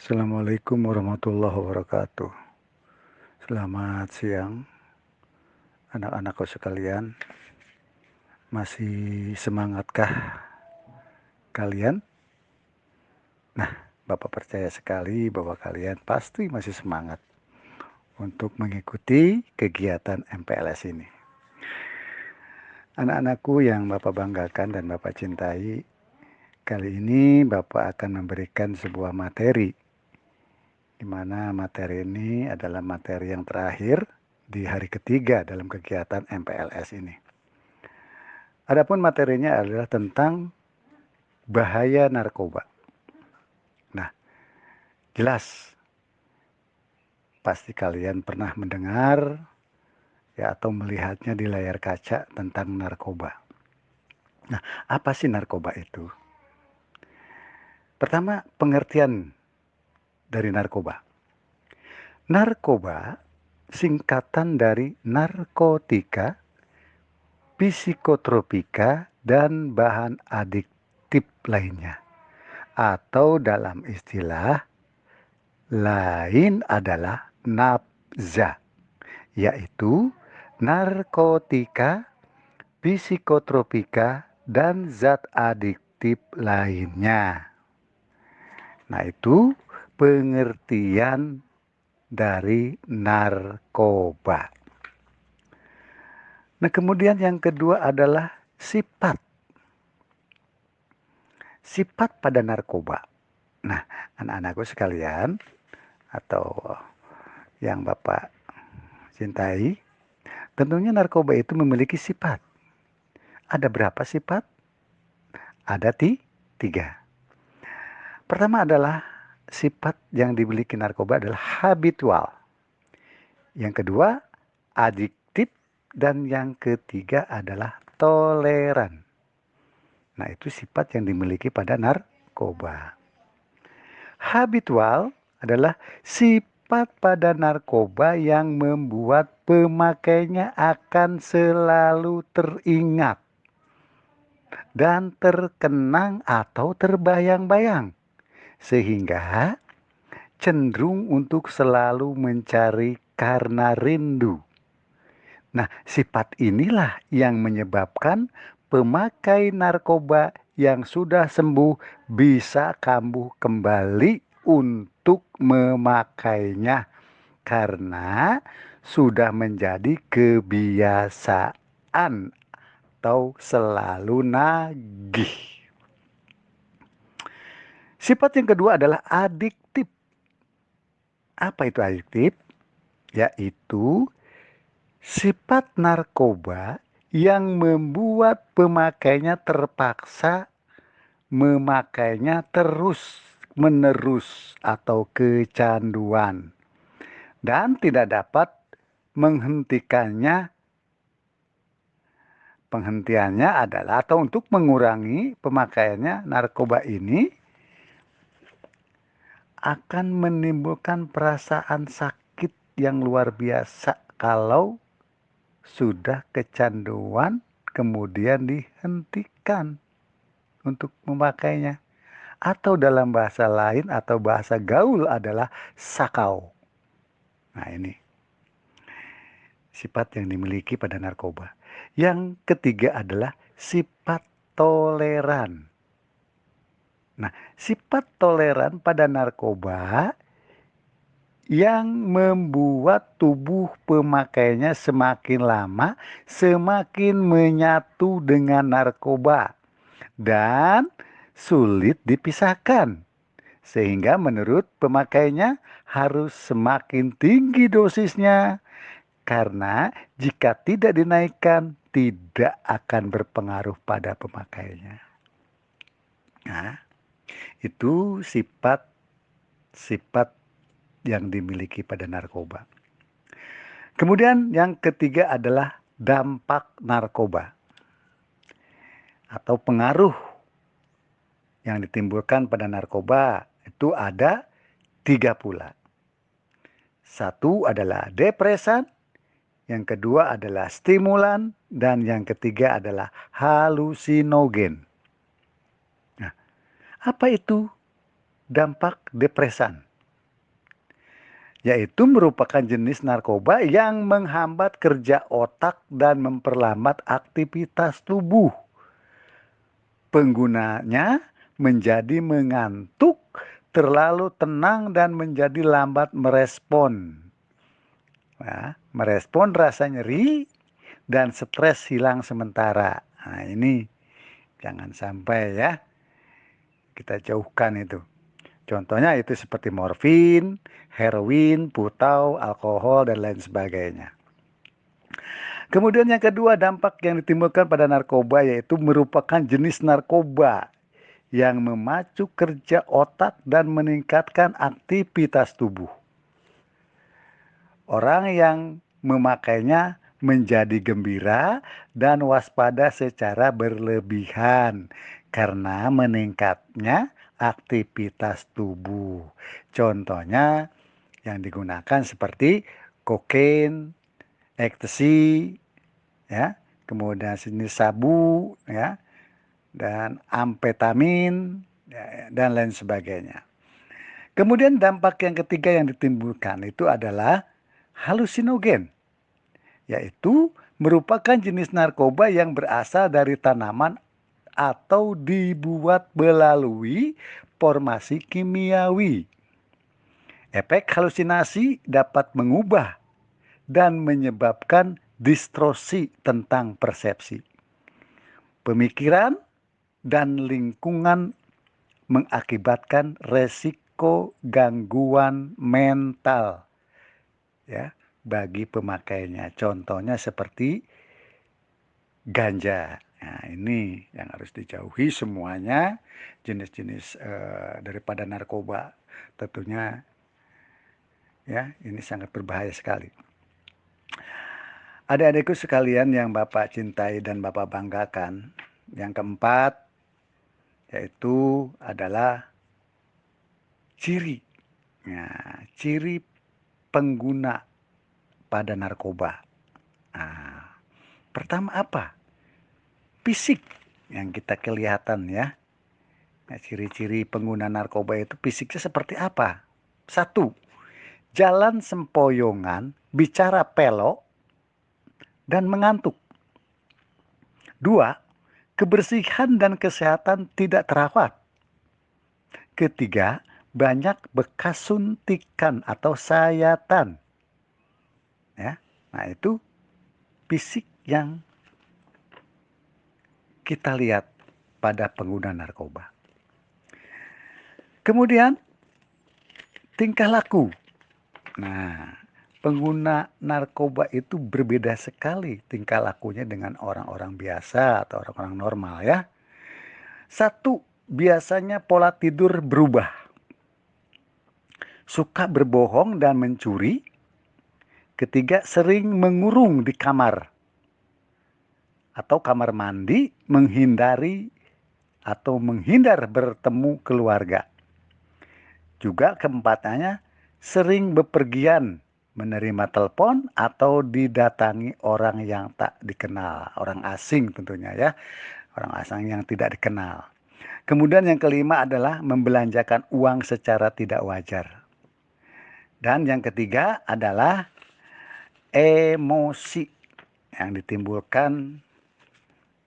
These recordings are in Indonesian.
Assalamualaikum warahmatullahi wabarakatuh. Selamat siang, anak-anakku sekalian. Masih semangatkah kalian? Nah, Bapak percaya sekali bahwa kalian pasti masih semangat untuk mengikuti kegiatan MPLS ini. Anak-anakku yang Bapak banggakan dan Bapak cintai, kali ini Bapak akan memberikan sebuah materi, di mana materi ini adalah materi yang terakhir di hari ketiga dalam kegiatan MPLS ini. Adapun materinya adalah tentang bahaya narkoba. Nah, jelas pasti kalian pernah mendengar ya atau melihatnya di layar kaca tentang narkoba. Nah, apa sih narkoba itu? Pertama, pengertian dari narkoba. Narkoba singkatan dari narkotika, psikotropika, dan bahan adiktif lainnya. Atau dalam istilah lain adalah nafza, yaitu narkotika, psikotropika, dan zat adiktif lainnya. Nah, itu pengertian dari narkoba. Nah, kemudian yang kedua adalah sifat. Sifat pada narkoba. Nah, anak-anakku sekalian atau yang Bapak cintai, tentunya narkoba itu memiliki sifat. Ada berapa sifat? Ada tiga. Pertama adalah sifat yang dimiliki narkoba adalah habitual. Yang kedua, adiktif. Dan yang ketiga adalah toleran. Nah, itu sifat yang dimiliki pada narkoba. Habitual adalah sifat pada narkoba yang membuat pemakainya akan selalu teringat dan terkenang atau terbayang-bayang, sehingga cenderung untuk selalu mencari karena rindu. Nah, sifat inilah yang menyebabkan pemakai narkoba yang sudah sembuh bisa kambuh kembali untuk memakainya karena sudah menjadi kebiasaan atau selalu nagih. Sifat yang kedua adalah adiktif. Apa itu adiktif? Yaitu sifat narkoba yang membuat pemakainya terpaksa memakainya terus-menerus atau kecanduan dan tidak dapat menghentikannya. Penghentiannya adalah atau untuk mengurangi pemakaiannya narkoba ini akan menimbulkan perasaan sakit yang luar biasa kalau sudah kecanduan kemudian dihentikan untuk memakainya. Atau dalam bahasa lain atau bahasa gaul adalah sakau. Nah, ini sifat yang dimiliki pada narkoba. Yang ketiga adalah sifat toleran. Nah, sifat toleran pada narkoba yang membuat tubuh pemakainya semakin lama semakin menyatu dengan narkoba dan sulit dipisahkan. Sehingga menurut pemakainya harus semakin tinggi dosisnya. Karena jika tidak dinaikkan tidak akan berpengaruh pada pemakainya. Nah, itu sifat yang dimiliki pada narkoba. Kemudian yang ketiga adalah dampak narkoba atau pengaruh yang ditimbulkan pada narkoba itu ada 3 pula. Satu adalah depresan, yang kedua adalah stimulan, dan yang ketiga adalah halusinogen. Nah, apa itu dampak depresan? yaitu merupakan jenis narkoba yang menghambat kerja otak dan memperlambat aktivitas tubuh. Penggunanya menjadi mengantuk, terlalu tenang, dan menjadi lambat merespon. Nah, merespon rasa nyeri dan stres hilang sementara. Nah, ini jangan sampai ya kita jauhkan itu. Contohnya itu seperti morfin, heroin, putau, alkohol, dan lain sebagainya. Kemudian yang kedua, dampak yang ditimbulkan pada narkoba yaitu merupakan jenis narkoba yang memacu kerja otak dan meningkatkan aktivitas tubuh. Orang yang memakainya menjadi gembira dan waspada secara berlebihan karena meningkatnya aktivitas tubuh. Contohnya yang digunakan seperti kokain, ekstasi, ya, kemudian jenis sabu, ya, dan amfetamin, ya, dan lain sebagainya. Kemudian dampak yang ketiga yang ditimbulkan itu adalah halusinogen, yaitu merupakan jenis narkoba yang berasal dari tanaman atau dibuat melalui formasi kimiawi. Efek halusinasi dapat mengubah dan menyebabkan distorsi tentang persepsi, pemikiran, dan lingkungan, mengakibatkan resiko gangguan mental ya bagi pemakainya. Contohnya seperti ganja. Nah, ini yang harus dijauhi semuanya jenis-jenis daripada narkoba. Tentunya ya ini sangat berbahaya sekali. Adik-adikku sekalian yang Bapak cintai dan Bapak banggakan, yang keempat yaitu adalah ciri. Nah, ciri pengguna pada narkoba. Nah, pertama apa? Fisik yang kita kelihatan ya. Nah, ciri-ciri pengguna narkoba itu fisiknya seperti apa? Satu, jalan sempoyongan, bicara pelok, dan mengantuk. Dua, kebersihan dan kesehatan tidak terawat. Ketiga, banyak bekas suntikan atau sayatan. Ya, nah itu fisik yang kita lihat pada pengguna narkoba. Kemudian tingkah laku. Nah, pengguna narkoba itu berbeda sekali tingkah lakunya dengan orang-orang biasa atau orang-orang normal ya. Satu, biasanya pola tidur berubah. Suka berbohong dan mencuri. Ketiga, sering mengurung di kamar atau kamar mandi, menghindar bertemu keluarga. Juga keempatnya, sering bepergian, menerima telepon atau didatangi orang yang tak dikenal, orang asing tentunya ya, orang asing yang tidak dikenal. Kemudian yang kelima adalah membelanjakan uang secara tidak wajar. Dan yang ketiga adalah emosi yang ditimbulkan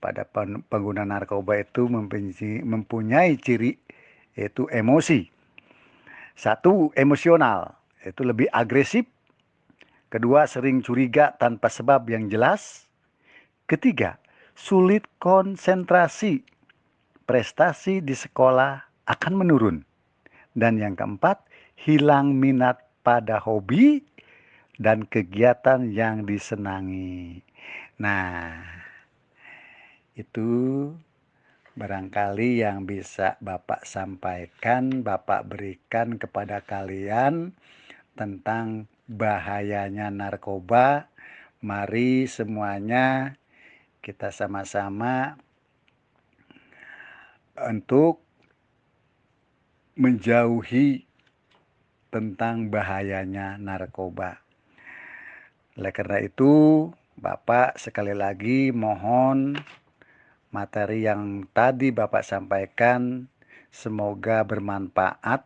pada pengguna narkoba itu mempunyai ciri yaitu emosi. Satu, emosional, yaitu lebih agresif. Kedua, sering curiga tanpa sebab yang jelas. Ketiga, sulit konsentrasi. Prestasi di sekolah akan menurun. Dan yang keempat, hilang minat pada hobi dan kegiatan yang disenangi. Nah, itu barangkali yang bisa Bapak sampaikan, Bapak berikan kepada kalian tentang bahayanya narkoba. Mari semuanya kita sama-sama untuk menjauhi tentang bahayanya narkoba. Oleh karena itu, Bapak sekali lagi mohon materi yang tadi Bapak sampaikan semoga bermanfaat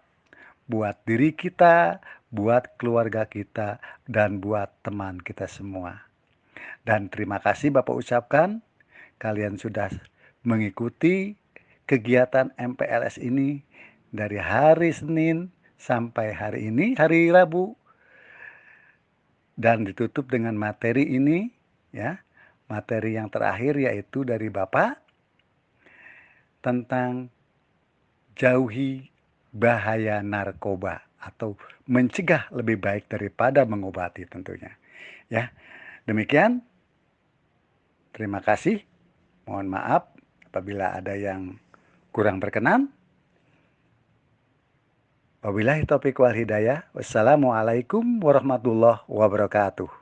buat diri kita, buat keluarga kita, dan buat teman kita semua. Dan terima kasih Bapak ucapkan, kalian sudah mengikuti kegiatan MPLS ini dari hari Senin sampai hari ini, hari Rabu, dan ditutup dengan materi ini, ya. Materi yang terakhir yaitu dari Bapak tentang jauhi bahaya narkoba atau mencegah lebih baik daripada mengobati tentunya. Ya, demikian. Terima kasih. Mohon maaf apabila ada yang kurang berkenan. Wabillahi taufiq wal hidayah. Wassalamualaikum warahmatullahi wabarakatuh.